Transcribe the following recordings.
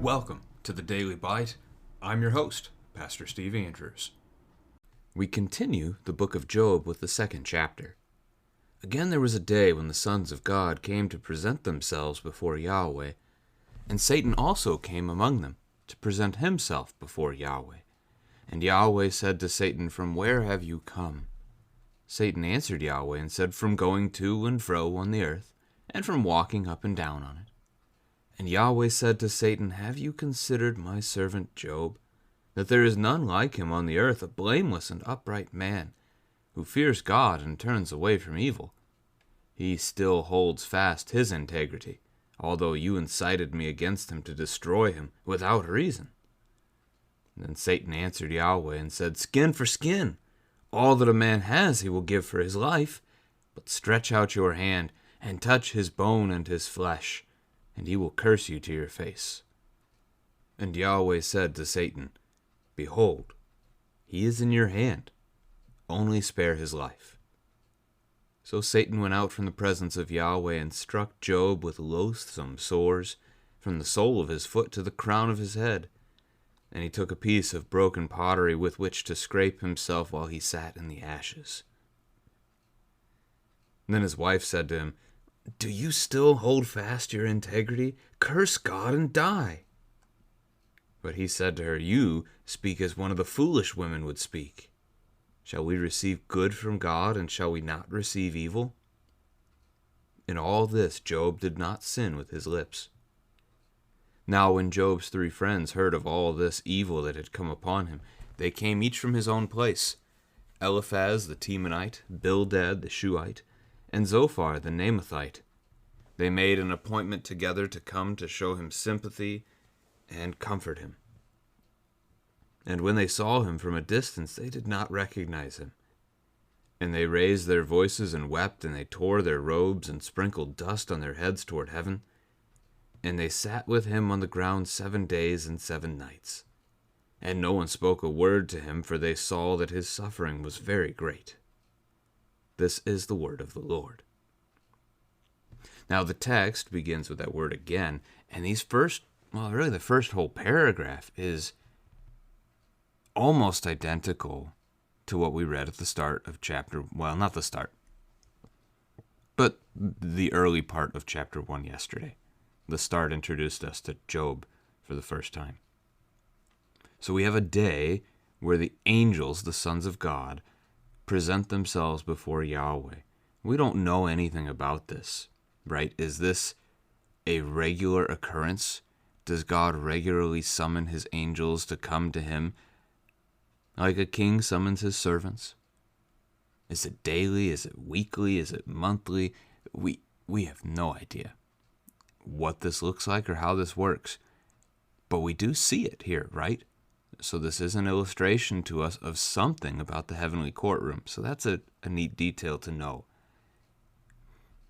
Welcome to the Daily Bite. I'm your host, Pastor Steve Andrews. We continue the book of Job with the second chapter. Again there was a day when the sons of God came to present themselves before Yahweh, and Satan also came among them to present himself before Yahweh. And Yahweh said to Satan, "From where have you come?" Satan answered Yahweh and said, "From going to and fro on the earth, and from walking up and down on it." And Yahweh said to Satan, "Have you considered my servant Job, that there is none like him on the earth, a blameless and upright man, who fears God and turns away from evil? He still holds fast his integrity, although you incited me against him to destroy him without reason." Then Satan answered Yahweh and said, "Skin for skin. All that a man has he will give for his life. But stretch out your hand and touch his bone and his flesh, and he will curse you to your face." And Yahweh said to Satan, "Behold, he is in your hand. Only spare his life." So Satan went out from the presence of Yahweh and struck Job with loathsome sores, from the sole of his foot to the crown of his head. And he took a piece of broken pottery with which to scrape himself while he sat in the ashes. Then his wife said to him, "Do you still hold fast your integrity? Curse God and die." But he said to her, "You speak as one of the foolish women would speak. Shall we receive good from God, and shall we not receive evil?" In all this Job did not sin with his lips. Now when Job's 3 friends heard of all this evil that had come upon him, they came each from his own place: Eliphaz the Temanite, Bildad the Shuhite, and Zophar the Naamathite. They made an appointment together to come to show him sympathy and comfort him. And when they saw him from a distance, they did not recognize him. And they raised their voices and wept, and they tore their robes and sprinkled dust on their heads toward heaven. And they sat with him on the ground 7 days and 7 nights. And no one spoke a word to him, for they saw that his suffering was very great. This is the word of the Lord. Now the text begins with that word again, and the first whole paragraph is almost identical to what we read at the start of not the start, but the early part of chapter 1 yesterday. The start introduced us to Job for the first time. So we have a day where the angels, the sons of God, present themselves before Yahweh. We don't know anything about this, right? Is this a regular occurrence? Does God regularly summon his angels to come to him like a king summons his servants? Is it daily? Is it weekly? Is it monthly? We have no idea what this looks like or how this works. But we do see it here, right? So this is an illustration to us of something about the heavenly courtroom. So that's a neat detail to know.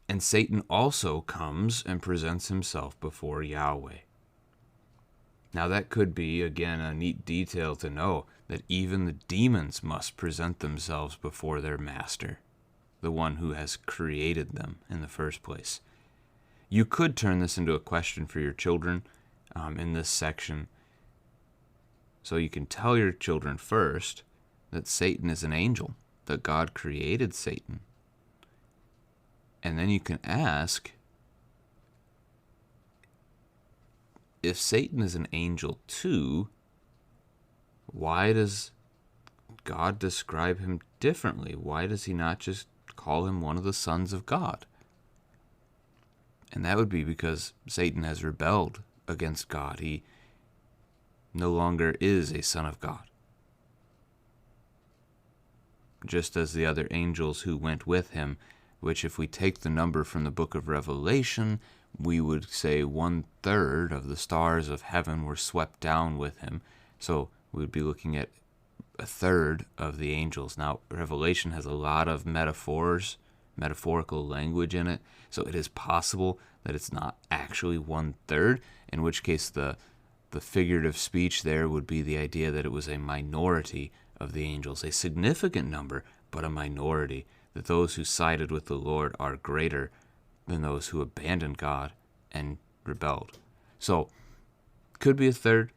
And Satan also comes and presents himself before Yahweh. Now that could be, again, a neat detail to know, that even the demons must present themselves before their master, the one who has created them in the first place. You could turn this into a question for your children in this section. So you can tell your children first that Satan is an angel, that God created Satan. And then you can ask, if Satan is an angel too, why does God describe him differently? Why does he not just call him one of the sons of God? And that would be because Satan has rebelled against God. He no longer is a son of God. Just as the other angels who went with him, which if we take the number from the book of Revelation, we would say 1/3 of the stars of heaven were swept down with him. So we would be looking at 1/3 of the angels. Now, Revelation has a lot of metaphorical language in it, so it is possible that it's not actually 1/3, in which case the figurative speech there would be the idea that it was a minority of the angels, a significant number, but a minority, that those who sided with the Lord are greater than those who abandoned God and rebelled. So Could be a third,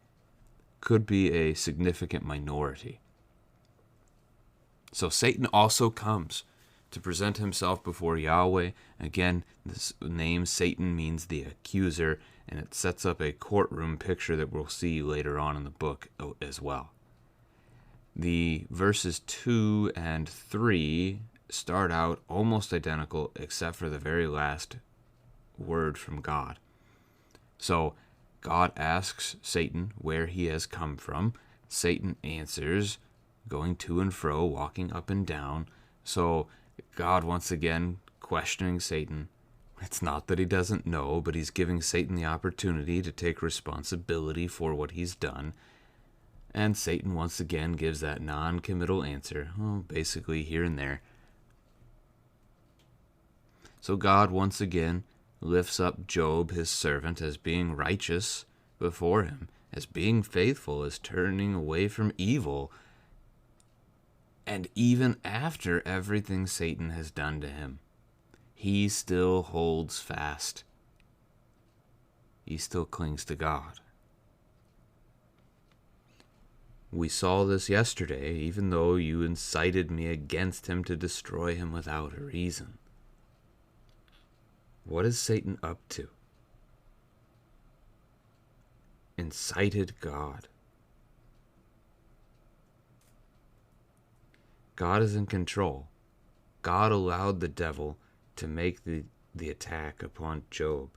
could be a significant minority. So Satan also comes to present himself before Yahweh. Again, this name Satan means the accuser, and it sets up a courtroom picture that we'll see later on in the book as well. The verses 2 and 3 start out almost identical except for the very last word from God. So God asks Satan where he has come from. Satan answers, going to and fro, walking up and down. So God once again questioning Satan. It's not that he doesn't know, but he's giving Satan the opportunity to take responsibility for what he's done. And Satan once again gives that non-committal answer, basically here and there. So God once again lifts up Job, his servant, as being righteous before him, as being faithful, as turning away from evil. And even after everything Satan has done to him, he still holds fast. He still clings to God. We saw this yesterday, even though you incited me against him to destroy him without a reason. What is Satan up to? Incited God. God is in control. God allowed the devil to make the attack upon Job.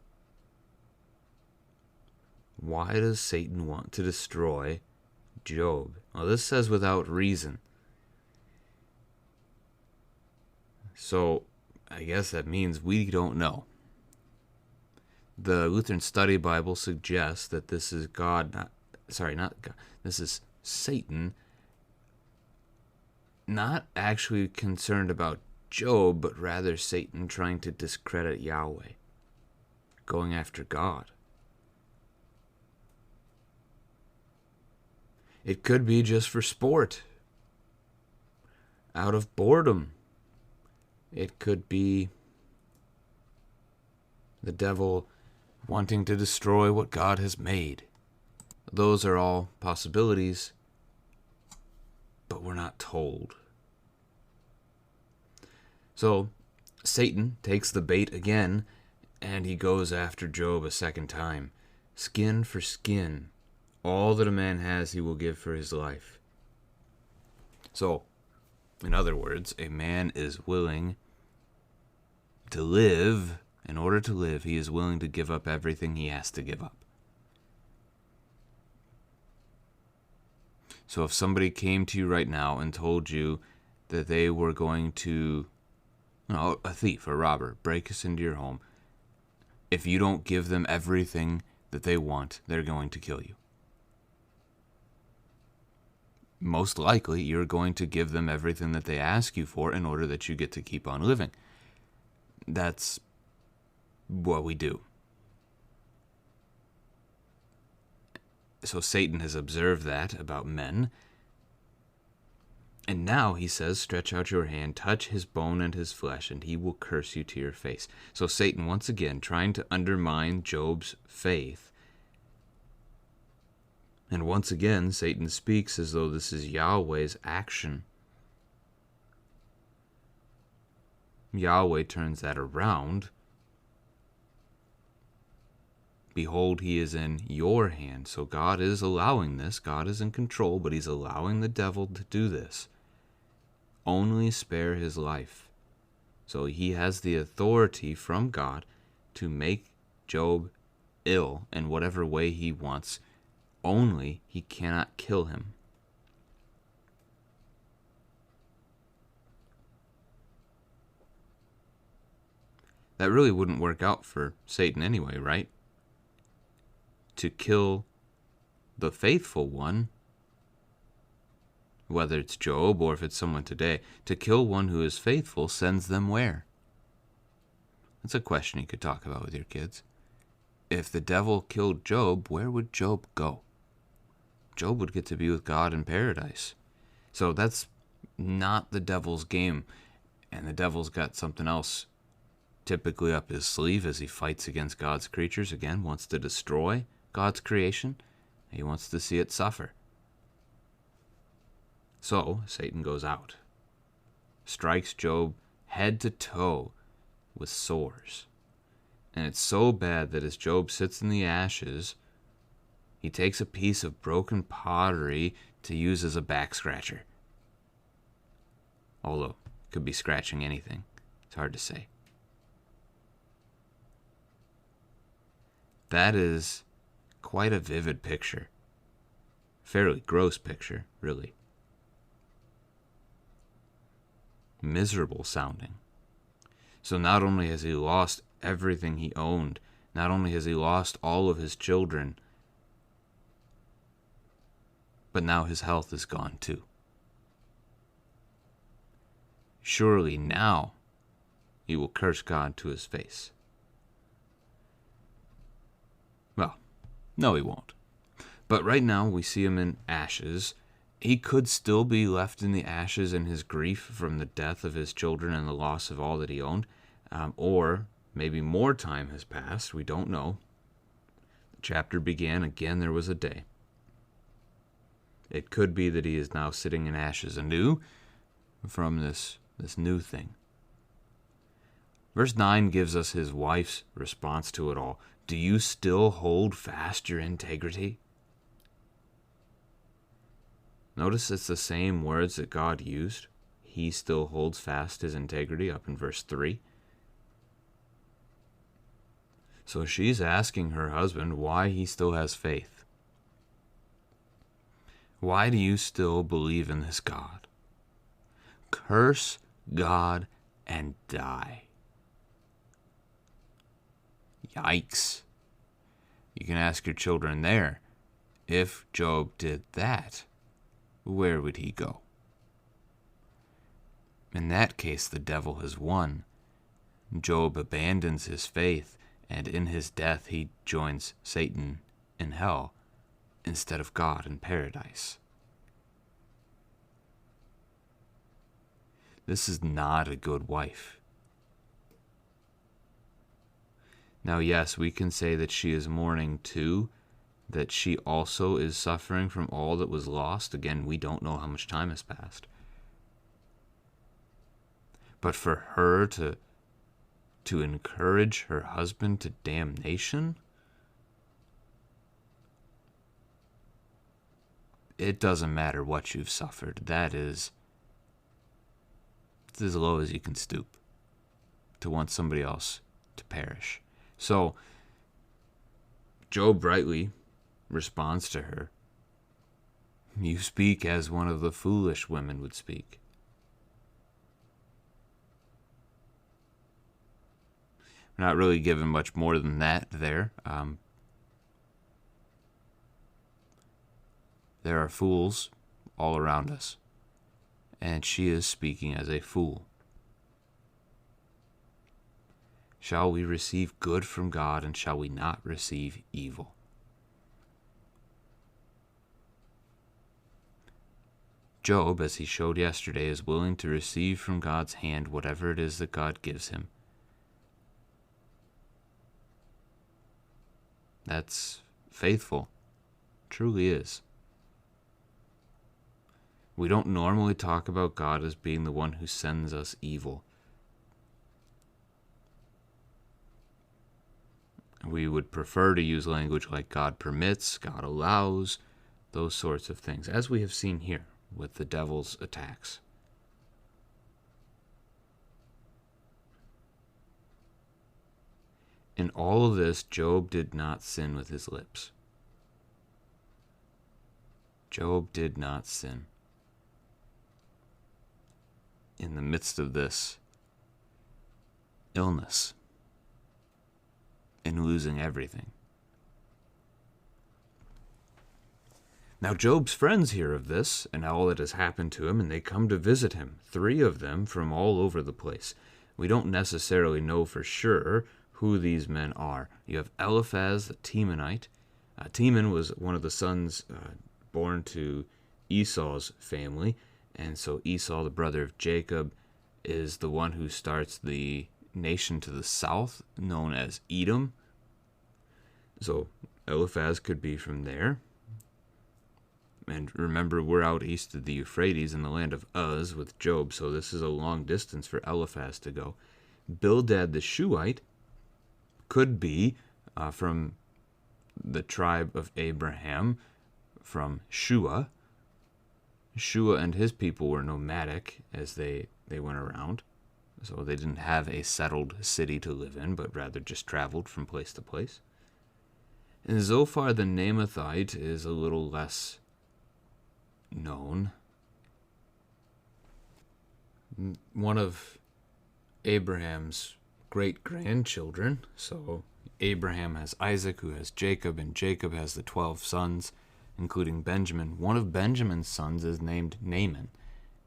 Why does Satan want to destroy Job? Well, this says without reason. So I guess that means we don't know. The Lutheran Study Bible suggests that this is this is Satan not actually concerned about Job, but rather Satan trying to discredit Yahweh, going after God. It could be just for sport, out of boredom. It could be the devil wanting to destroy what God has made. Those are all possibilities, but we're not told. So Satan takes the bait again, and he goes after Job a second time. Skin for skin. All that a man has he will give for his life. So, in other words, a man is willing to live. In order to live, he is willing to give up everything he has to give up. So if somebody came to you right now and told you that they were going to, a thief, a robber, break us into your home, if you don't give them everything that they want, they're going to kill you. Most likely, you're going to give them everything that they ask you for in order that you get to keep on living. That's what we do. So Satan has observed that about men. And now he says, stretch out your hand, touch his bone and his flesh, and he will curse you to your face. So Satan, once again, trying to undermine Job's faith. And once again, Satan speaks as though this is Yahweh's action. Yahweh turns that around. Behold, he is in your hand. So God is allowing this. God is in control, but he's allowing the devil to do this. Only spare his life. So he has the authority from God to make Job ill in whatever way he wants. Only he cannot kill him. That really wouldn't work out for Satan anyway, right? To kill the faithful one, whether it's Job or if it's someone today, to kill one who is faithful sends them where? That's a question you could talk about with your kids. If the devil killed Job, where would Job go? Job would get to be with God in paradise. So that's not the devil's game. And the devil's got something else typically up his sleeve as he fights against God's creatures. Again, wants to destroy God's creation. He wants to see it suffer. So Satan goes out, strikes Job head to toe with sores. And it's so bad that as Job sits in the ashes, he takes a piece of broken pottery to use as a back scratcher. Although, it could be scratching anything. It's hard to say. That is quite a vivid picture. Fairly gross picture, really. Miserable sounding. So not only has he lost everything he owned, not only has he lost all of his children, but now his health is gone too. Surely now he will curse God to his face. Well, no, he won't. But right now we see him in ashes. He could still be left in the ashes in his grief from the death of his children and the loss of all that he owned. Or maybe more time has passed. We don't know. The chapter began, again there was a day. It could be that he is now sitting in ashes anew from this new thing. Verse 9 gives us his wife's response to it all. Do you still hold fast your integrity? Notice it's the same words that God used. He still holds fast his integrity up in verse 3. So she's asking her husband why he still has faith. Why do you still believe in this God? Curse God and die. Yikes. You can ask your children there, if Job did that, where would he go? In that case, the devil has won. Job abandons his faith, and in his death he joins Satan in hell instead of God in paradise. This is not a good wife. Now, yes, we can say that she is mourning too, that she also is suffering from all that was lost. Again, we don't know how much time has passed. But for her to encourage her husband to damnation, it doesn't matter what you've suffered. It's as low as you can stoop to want somebody else to perish. So, Job rightly responds to her. You speak as one of the foolish women would speak. We're not really given much more than that there. There are fools all around us, and she is speaking as a fool. Shall we receive good from God, and shall we not receive evil? Job, as he showed yesterday, is willing to receive from God's hand whatever it is that God gives him. That's faithful. Truly is. We don't normally talk about God as being the one who sends us evil. We would prefer to use language like God permits, God allows, those sorts of things, as we have seen here with the devil's attacks. In all of this, Job did not sin with his lips. Job did not sin. In the midst of this illness and losing everything. Now Job's friends hear of this and all that has happened to him, and they come to visit him, 3 of them from all over the place. We don't necessarily know for sure who these men are. You have Eliphaz the Temanite. Teman was one of the sons born to Esau's family, and so Esau, the brother of Jacob, is the one who starts the nation to the south known as Edom. So Eliphaz could be from there. And remember, we're out east of the Euphrates in the land of Uz with Job, so this is a long distance for Eliphaz to go. Bildad the Shuhite could be from the tribe of Abraham, from Shua. Shua and his people were nomadic as they went around. So they didn't have a settled city to live in, but rather just traveled from place to place. And Zophar the Naamathite is a little less known. One of Abraham's great-grandchildren. So Abraham has Isaac, who has Jacob, and Jacob has the 12 sons, including Benjamin. One of Benjamin's sons is named Naaman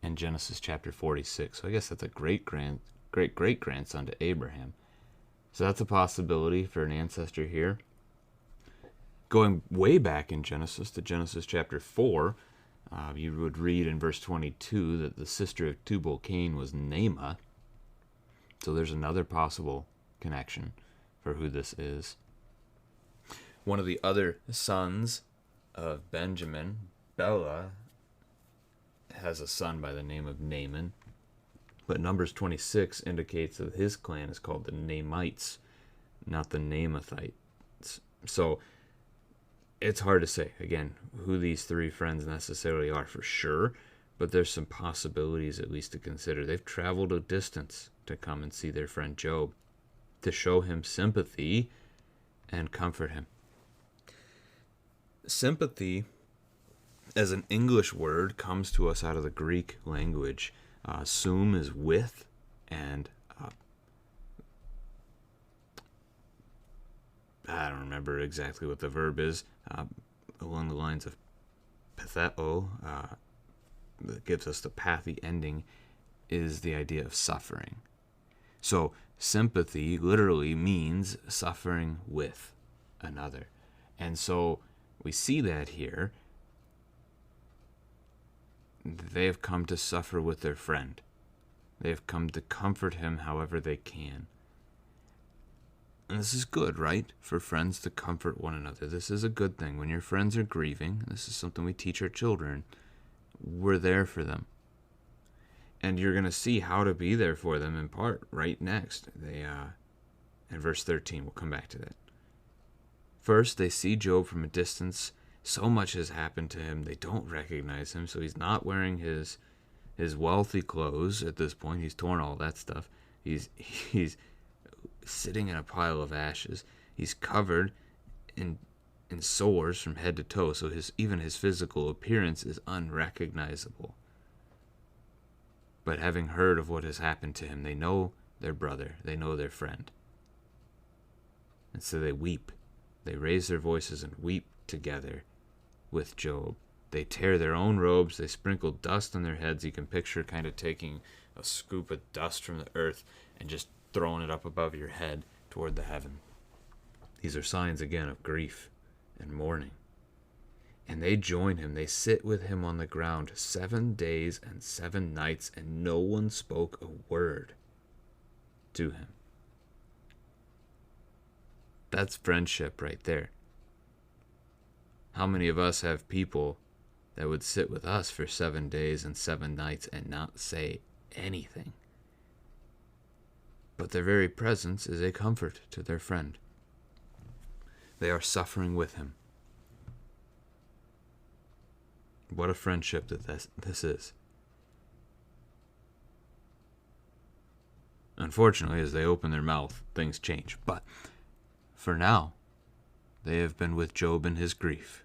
in Genesis chapter 46. So I guess that's a great-great-grandson to Abraham. So that's a possibility for an ancestor here. Going way back in Genesis to Genesis chapter 4, you would read in verse 22 that the sister of Tubal-Cain was Naamah. So there's another possible connection for who this is. One of the other sons of Benjamin, Bela, has a son by the name of Naaman. But Numbers 26 indicates that his clan is called the Naamites, not the Naamathites. So it's hard to say, again, who these three friends necessarily are for sure, but there's some possibilities at least to consider. They've traveled a distance to come and see their friend Job, to show him sympathy and comfort him. Sympathy, as an English word, comes to us out of the Greek language. Sum is with, and I don't remember exactly what the verb is, along the lines of patheo, that gives us the pathy ending, is the idea of suffering. So sympathy literally means suffering with another. And so we see that here. They have come to suffer with their friend. They have come to comfort him however they can. And this is good, right? For friends to comfort one another. This is a good thing. When your friends are grieving, this is something we teach our children, we're there for them. And you're going to see how to be there for them in part right next. In verse 13, we'll come back to that. First, they see Job from a distance. So much has happened to him, they don't recognize him. So he's not wearing his wealthy clothes at this point. He's torn all that stuff. He's sitting in a pile of ashes. He's covered in sores from head to toe. So even his physical appearance is unrecognizable. But having heard of what has happened to him, they know their brother. They know their friend. And so they weep. They raise their voices and weep together with Job. They tear their own robes. They sprinkle dust on their heads. You can picture kind of taking a scoop of dust from the earth and just throwing it up above your head toward the heaven. These are signs, again, of grief and mourning. And they join him. They sit with him on the ground 7 days and 7 nights, and no one spoke a word to him. That's friendship right there. How many of us have people that would sit with us for 7 days and 7 nights and not say anything? But their very presence is a comfort to their friend. They are suffering with him. What a friendship that this is. Unfortunately, as they open their mouth, things change. But for now, they have been with Job in his grief.